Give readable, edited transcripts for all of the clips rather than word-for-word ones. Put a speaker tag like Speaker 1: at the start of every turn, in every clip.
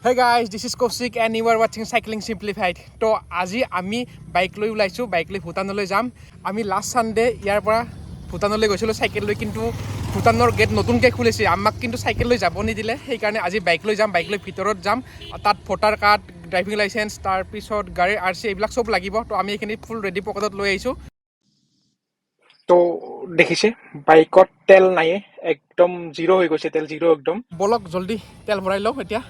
Speaker 1: Hey guys, this is Kosik and you are watching Cycling Simplified. তো আজি আমি bike লৈ ওলাইছো, বাইক লৈ ভূটানলৈ যাম। আমি লাষ্ট সানডে ইয়াৰ পৰা ভূটানলৈ গৈছিলো সাইকেল লৈ, কিন্তু ভূটানৰ গেট নতুনকৈ খুলিছে, আমাক কিন্তু সাইকেল লৈ যাব নিদিলে। সেইকাৰণে আজি বাইক লৈ যাম, বাইক লৈ ভিতৰত যাম। তাত ভোটাৰ কাৰ্ড, ড্ৰাইভিং লাইসেন্স, তাৰপিছত গাড়ীৰ আৰচি এইবিলাক সব লাগিব। তো আমি এইখিনি ফুল ৰেডি পকেটত লৈ আহিছো। তো দেখিছে বাইকত তেল নাই, একদম জিৰো হৈ গৈছে, তেল জিৰো একদম। বলক জলদি তেল ভৰাই লওঁ এতিয়া।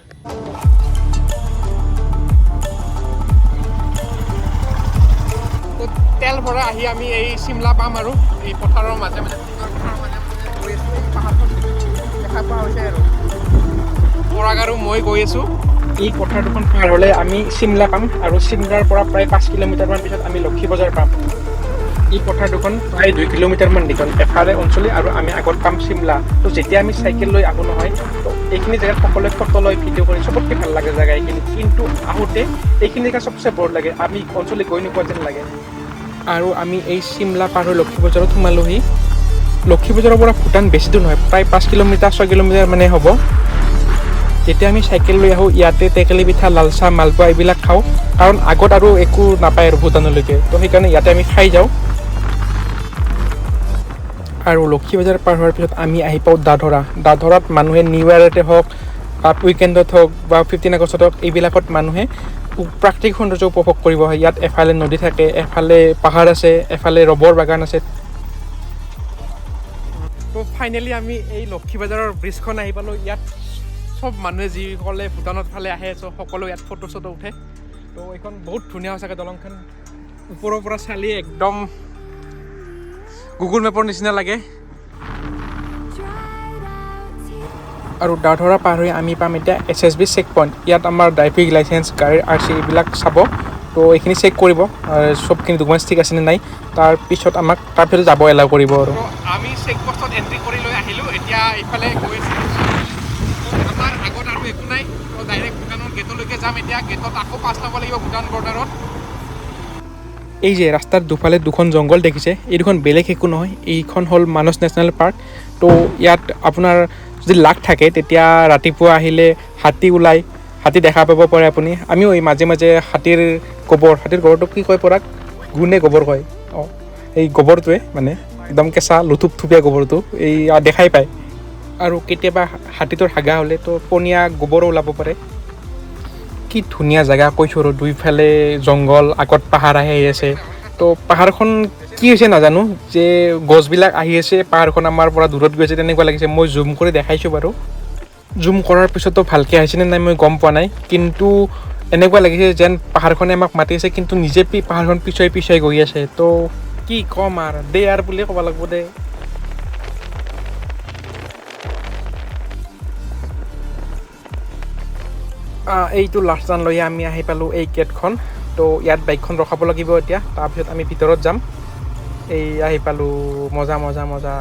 Speaker 1: তেল ভৰাই আহি আমি এই চিমলা পাম আৰু এই পথাৰৰ মাজে মাজে গৈ আছোঁ। এই পাহাৰখন দেখা পোৱা হৈছে আৰু পৰাগ আৰু মই গৈ আছোঁ। এই পথাৰ দুখন পাৰ হ'লে আমি চিমলা পাম আৰু চিমলাৰ পৰা প্ৰায় 5 কিলোমিটাৰমান পিছত আমি লক্ষী বজাৰ পাম। এই পথাৰ দুখন প্ৰায় 2 কিলোমিটাৰমান দীঘল, এফালে অঞ্চলী আৰু আমি আগত পাম চিমলা। তো যেতিয়া আমি চাইকেল লৈ আহোঁ নহয়, তো এইখিনি জেগাত সকলোৱে ফটো লৈ ভিডিঅ' কৰি চবতকৈ ভাল লাগে জেগা এইখিনি, কিন্তু আহোঁতে এইখিনি জেগা চবচে বৰ লাগে, আমি অঞ্চলী গৈ নোপোৱা যেন লাগে। আৰু আমি এই চিমলা পাৰ হৈ লক্ষী বজাৰত সোমালোহি। লক্ষী বজাৰৰ পৰা ভূটান বেছি দূৰ নহয়, প্ৰায় 5 কিলোমিটাৰ 6 কিলোমিটাৰ মানে হ'ব। যেতিয়া আমি চাইকেল লৈ আহোঁ, ইয়াতে টেকেলি পিঠা, লালচাহ, মালপোৱা এইবিলাক খাওঁ, কাৰণ আগত আৰু একো নাপায় আৰু ভূটানলৈকে, তো সেইকাৰণে ইয়াতে আমি খাই যাওঁ। আৰু লক্ষী বজাৰ পাৰ হোৱাৰ পিছত আমি আহি পাওঁ দাধৰাত মানুহে নিউ ইয়েৰতে হওক বা উইকেণ্ডত হওক বা 15 আগষ্টত হওক, এইবিলাকত মানুহে প্ৰাকৃতিক সৌন্দৰ্য উপভোগ কৰিব হয়। ইয়াত এফালে নদী থাকে, এফালে পাহাৰ আছে, এফালে ৰবৰ বাগান আছে। তো ফাইনেলি আমি এই লক্ষী বজাৰৰ ব্ৰিজখন আহি পালোঁ। ইয়াত চব মানুহে যিসকলে ভূটানত ফালে আহে, সকলো ইয়াত ফটো চটো উঠে। তো এইখন বহুত ধুনীয়া সঁচাকৈ, দলংখন ওপৰৰ পৰা চালি একদম গুগল মেপৰ নিচিনা লাগে। আৰু দাধৰা পাৰ হৈ আমি পাম এতিয়া SSB চেক পইণ্ট। ইয়াত আমাৰ ড্ৰাইভিং লাইচেন্স, গাড়ীৰ আৰচি এইবিলাক চাব। তো এইখিনি চেক কৰিব, চবখিনি ডকুমেণ্টছ ঠিক আছেনে নাই, তাৰপিছত আমাক তাৰপিছত যাব এলাউ কৰিব। আৰু আমি চেক পষ্টত এণ্ট্ৰি কৰি লৈ আহিলোঁ। এতিয়া এইফালে গৈ আছোঁ, আমাৰ আগত আৰু একো নাই, তো ডাইৰেক্ট ভূটানৰ গেটলৈকে যাম। এতিয়া গেটত আকৌ পাছ ল'ব লাগিব ভূটান বৰ্ডাৰত। এই যে ৰাস্তাৰ দুফালে দুখন জংঘল দেখিছে, এই দুখন বেলেগ একো নহয়, এইখন হ'ল মানস নেশ্যনেল পাৰ্ক। তো ইয়াত আপোনাৰ যদি লাক থাকে তেতিয়া ৰাতিপুৱা আহিলে হাতী ওলায়, হাতী দেখা পাব পাৰে আপুনি। আমিও এই মাজে মাজে হাতীৰ গোবৰটো কি কয় পৰাক, গুণে গোবৰ কয়, অঁ এই গোবৰটোৱে মানে একদম কেঁচা লুথুপথুপীয়া গোবৰটো এই দেখাই পায়। আৰু কেতিয়াবা হাতীটোৰ হাগা হ'লে তো পনীয়া গোবৰো ওলাব পাৰে। কি ধুনীয়া জেগা কৈছোঁ, আৰু দুইফালে জংঘল, আগত পাহাৰ আহি আছে। তো পাহাৰখন কি হৈছে নাজানো, যে গছবিলাক আহি আছে, পাহাৰখন আমাৰ পৰা দূৰত গৈ আছে তেনেকুৱা লাগিছে। মই জুম কৰি দেখাইছোঁ বাৰু, জুম কৰাৰ পিছতো ভালকৈ আহিছেনে নাই মই গম পোৱা নাই, কিন্তু এনেকুৱা লাগিছে যেন পাহাৰখনে আমাক মাতি আছে, কিন্তু নিজে পাহাৰখন পিছুৱাই গৈ আছে। তো কি ক'ম আৰু, দে আৰু বুলিয়ে ক'ব লাগিব দে। এইটো লাষ্ট টান লৈ আমি আহি পালোঁ এই গেটখন। তো ইয়াত বাইকখন ৰখাব লাগিব এতিয়া, তাৰপিছত আমি ভিতৰত যাম। এই আহি পালোঁ, মজা।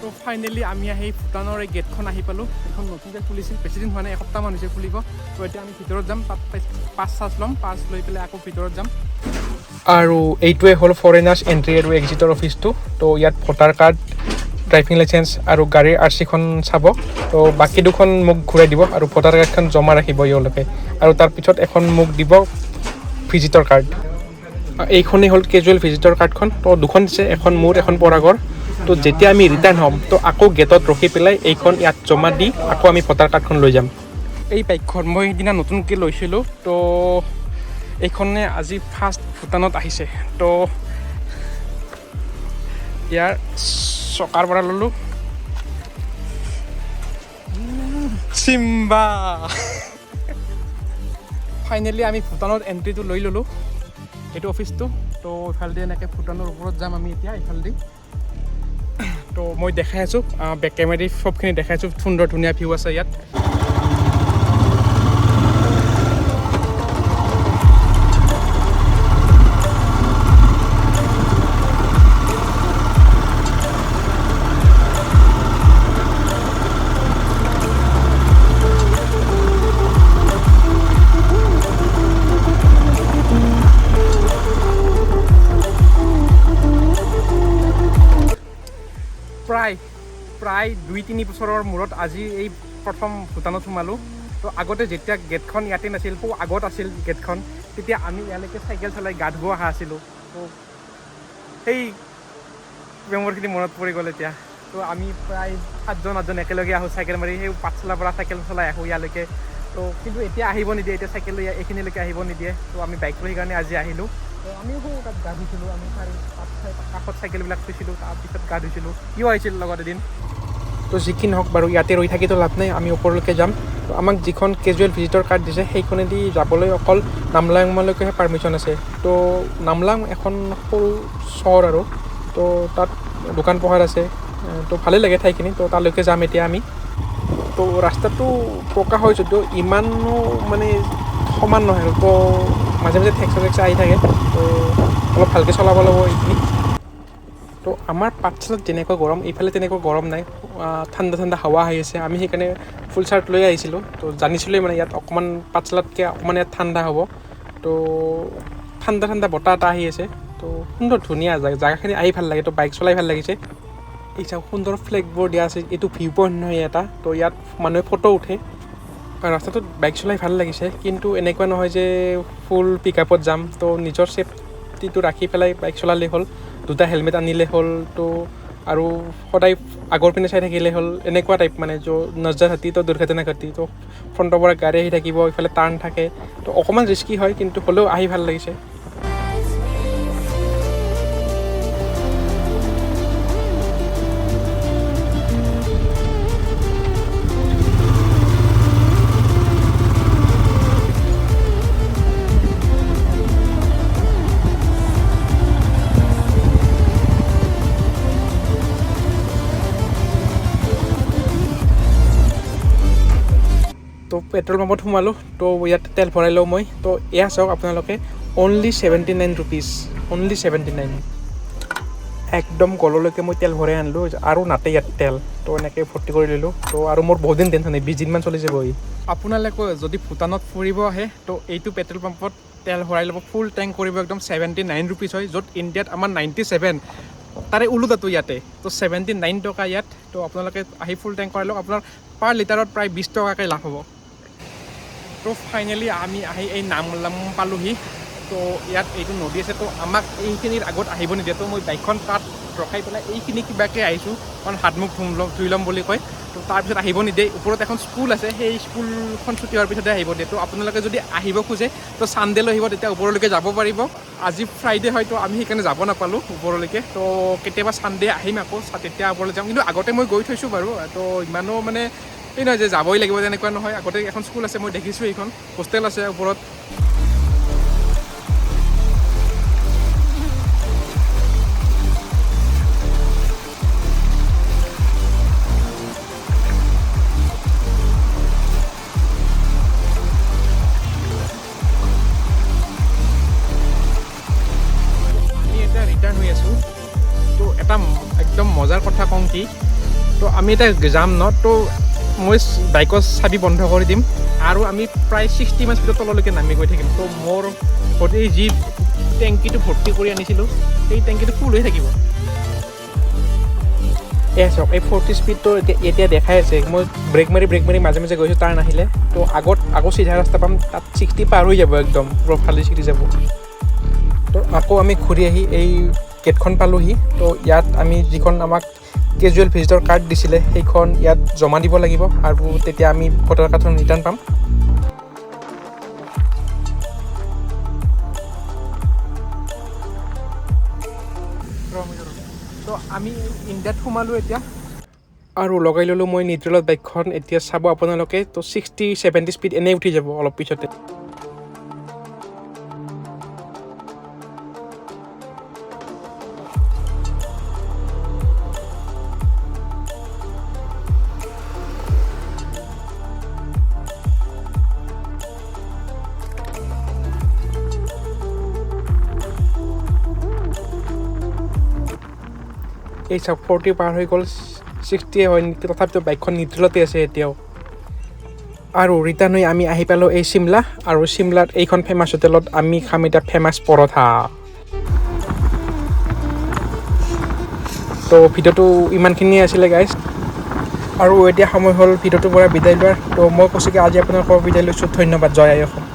Speaker 1: তো ফাইনেলি আমি আহি ভূটানৰ এই গেটখন আহি পালোঁ। এইখন নতুনকৈ খুলিছিল, বেছিদিন হোৱা নাই, এসপ্তাহমান হৈছে খুলিব। তো এতিয়া আমি ভিতৰত যাম, তাত পাছ ল'ম, পাছ লৈ পেলাই আকৌ ভিতৰত যাম। আৰু এইটোৱে হ'ল ফৰেনাৰ্ছ এণ্ট্ৰি আৰু এক্সিটৰ অফিচটো। তো ইয়াত ভোটাৰ কাৰ্ড, ড্ৰাইভিং লাইচেন্স আৰু গাড়ীৰ আৰচিখন চাব। তো বাকী দুখন মোক ঘূৰাই দিব আৰু ভোটাৰ কাৰ্ডখন জমা ৰাখিব এওঁলোকে, আৰু তাৰপিছত এখন মোক দিব ভিজিটৰ কাৰ্ড। এইখনেই হ'ল কেজুৱেল ভিজিটৰ কাৰ্ডখন। তো দুখন দিছে, এখন মোৰ, এখন পৰাগৰ। তো যেতিয়া আমি ৰিটাৰ্ণ হ'ম, তো আকৌ গেটত ৰখি পেলাই এইখন ইয়াত জমা দি আকৌ আমি ভোটাৰ কাৰ্ডখন লৈ যাম। এই বাইকখন মই সেইদিনা নতুনকৈ লৈছিলোঁ। তো এইখনে আজি ফাৰ্ষ্ট ভূটানত আহিছে। তো ইয়াৰ চকাৰ পৰা ল'লোঁ চিম্বা। ফাইনেলি আমি ভূটানত এণ্ট্ৰিটো লৈ ল'লোঁ, এইটো অফিচটো। তো ইফালেদি এনেকৈ ভূটানৰ ওপৰত যাম আমি এতিয়া ইফালেদি। তো মই দেখাই আছোঁ, বেক কেমেৰাদি চবখিনি দেখাই আছোঁ, সুন্দৰ ধুনীয়া ভিউ আছে ইয়াত। প্ৰায় 2-3 বছৰৰ মূৰত আজি এই প্ৰথম ভূটানত সোমালোঁ তো আগতে যেতিয়া গেটখন ইয়াতে নাছিল খুব আগত আছিল গেটখন তেতিয়া আমি ইয়ালৈকে চাইকেল চলাই গা ধুব অহা আছিলোঁ তো সেই মেমৰিখিনি মনত পৰি গ'ল এতিয়া তো আমি প্ৰায় 7জন একেলগে আহোঁ চাইকেল মাৰি সেই পাঠশালাৰ পৰা চাইকেল চলাই আহোঁ ইয়ালৈকে তো কিন্তু এতিয়া আহিব নিদিয়ে এতিয়া চাইকেল লৈ এইখিনিলৈকে আহিব নিদিয়ে তো আমি বাইক লৈ সেইকাৰণে আজি আহিলোঁ তো আমিও তাত গা ধুইছিলোঁ আমি কাষত চাইকেলবিলাক থৈছিলোঁ তাৰপিছত গা ধুইছিলোঁ কিয় আহিছিল লগত এদিন তো যিখিনি নহওক বাৰু ইয়াতে ৰৈ থাকিতো লাভ নাই আমি ওপৰলৈকে যাম তো আমাক যিখন কেজুৱেল ভিজিটৰ কাৰ্ড দিছে সেইখনেদি যাবলৈ অকল নামলাঙলৈকেহে পাৰ্মিশ্যন আছে তো নামলাং এখন সৰু চহৰ আৰু তো তাত দোকান পোহাৰ আছে তো ভালেই লাগে ঠাইখিনি তো তালৈকে যাম এতিয়া আমি তো ৰাস্তাটো পকা হয় যদিও ইমানো মানে সমান নহয় আৰু তো মাজে মাজে ঠেকচা আহি থাকে তো অলপ ভালকৈ চলাব লাগিব এইখিনি তো আমাৰ পাঠশালাত যেনেকুৱা গৰম এইফালে তেনেকুৱা গৰম নাই ঠাণ্ডা হাৱা আহি আছে আমি সেইকাৰণে ফুল চাৰ্ট লৈ আহিছিলোঁ তো জানিছিলোঁৱে মানে ইয়াত অকণমান পাঠশালাতকৈ অকণমান ইয়াত ঠাণ্ডা হ'ব তো ঠাণ্ডা বতাহ এটা আহি আছে তো সুন্দৰ ধুনীয়া জেগাখিনি আহি ভাল লাগে তো বাইক চলাই ভাল লাগিছে এই চাওক সুন্দৰ ফ্লেগবোৰ দিয়া আছে এইটো ভিউ পইণ্ট নহয় এটা তো ইয়াত মানুহে ফটো উঠে ৰাস্তাটোত বাইক চলাই ভাল লাগিছে কিন্তু এনেকুৱা নহয় যে ফুল পিক আপত যাম তো নিজৰ ছেফটিটো ৰাখি পেলাই বাইক চলালেই হ'ল দুটা হেলমেট আনিলে হ'ল তো আৰু সদায় আগৰ পিনে চাই থাকিলে হ'ল এনেকুৱা টাইপ মানে নজৰ হাতী তো দুৰ্ঘটনা ঘটি তো ফ্ৰণ্টৰ পৰা গাড়ী আহি থাকিব ইফালে টাৰ্ণ থাকে তো অকণমান ৰিস্কি হয় কিন্তু হ'লেও আহি ভাল লাগিছে তো পেট্ৰল পাম্পত সোমালোঁ তো ইয়াত তেল ভৰাই লওঁ মই তো এয়া চাওক আপোনালোকে অনলি 79 ৰুপিজ অনলি 79 একদম গললৈকে মই তেল ভৰাই আনিলোঁ আৰু নাতে ইয়াত তেল তো এনেকৈ ভৰ্তি কৰি ল'লোঁ তো আৰু মোৰ বহুত দিন টেনশ্যন নাই 20 দিনমান চলি যাব আপোনালোকে যদি ভূটানত ফুৰিব আহে তো এইটো পেট্ৰল পাম্পত তেল ভৰাই ল'ব ফুল টেংক কৰিব একদম 79 ৰুপিজ হয় য'ত ইণ্ডিয়াত আমাৰ 97 তাৰে ওলোটাটো ইয়াতে তো 79 টকা ইয়াত তো আপোনালোকে আহি ফুল টেংক কৰাই লওক আপোনাৰ পাৰ লিটাৰত প্ৰায় 20 টকাকৈ লাভ হ'ব তো ফাইনেলি আমি আহি এই নামলাং পালোহি তো ইয়াত এইটো নদী আছে তো আমাক এইখিনিৰ আগত আহিব নিদিয়ে তো মই বাইকখন তাত ৰখাই পেলাই এইখিনি কিবাকৈ আহিছোঁ কাৰণ হাত মুখ ধুই ল'ম বুলি কয় তো তাৰপিছত আহিব নিদিয়ে ওপৰত এখন স্কুল আছে সেই স্কুলখন ছুটি হোৱাৰ পিছতে আহিব দিয়ে তো আপোনালোকে যদি আহিব খোজে তো ছানডেলৈ আহিব তেতিয়া ওপৰলৈকে যাব পাৰিব আজি ফ্ৰাইডে হয়তো আমি সেইকাৰণে যাব নাপালোঁ ওপৰলৈকে তো কেতিয়াবা ছানডে আহিম আকৌ তেতিয়া ওপৰলৈ যাম কিন্তু আগতে মই গৈ থৈছোঁ বাৰু তো ইমানো মানে এই নহয় যে যাবই লাগিব তেনেকুৱা নহয় আগতে এখন স্কুল আছে মই দেখিছোঁ এইখন হোষ্টেল আছে ওপৰত আমি এতিয়া ৰিটাৰ্ণ হৈ আছোঁ তো এটা একদম মজাৰ কথা কওঁ কি তো আমি এতিয়া যাম ন তো মই বাইকৰ চাবি বন্ধ কৰি দিম আৰু আমি প্ৰায় 60 মান স্পীডত তললৈকে নামি গৈ থাকিম তো মোৰ এই যি টেংকিটো ভৰ্তি কৰি আনিছিলোঁ সেই টেংকিটো ফুল হৈ থাকিব এয়া চাওক এই 40 স্পীডটো এতিয়া দেখাই আছে মই ব্ৰেক মাৰি মাজে মাজে গৈছোঁ তাৰ নাহিলে তো আকৌ চিধা ৰাস্তা পাম তাত 60 পাৰ হৈ যাব একদম পুৰা ফালি চিটি যাব তো আকৌ আমি ঘূৰি আহি এই গেটখন পালোঁহি তো ইয়াত আমি যিখন আমাক কেজুৱেল ভিজিটৰ কাৰ্ড দিছিলে সেইখন ইয়াত জমা দিব লাগিব আৰু তেতিয়া আমি ভোটাৰ কাৰ্ডখন ৰিটাৰ্ণ পাম তো আমি ইণ্ডিয়াত সোমালোঁ এতিয়া আৰু লগাই ল'লোঁ মই নিউট্ৰেলত বাইকখন এতিয়া চাব আপোনালোকে তো 60-70 স্পীড এনেই উঠি যাব অলপ পিছতে এই চাওক 40 পাৰ হৈ গ'ল 60 হয় নেকি তথাপিতো বাইকখন নিউট্ৰেলতে আছে এতিয়াও আৰু ৰিটাৰ্ণ হৈ আমি আহি পালোঁ এই চিমলা আৰু চিমলাত এইখন ফেমাছ হোটেলত আমি খাম এতিয়া ফেমাছ পৰঠা তো ভিডিঅ'টো ইমানখিনিয়ে আছিলে গাইজ আৰু এতিয়া সময় হ'ল ভিডিঅ'টোৰ পৰা বিদায় লোৱাৰ। তো মই কৈছোঁ কি আজি আপোনালোকৰ বিদায় লৈছোঁ। ধন্যবাদ। জয় আই অসম।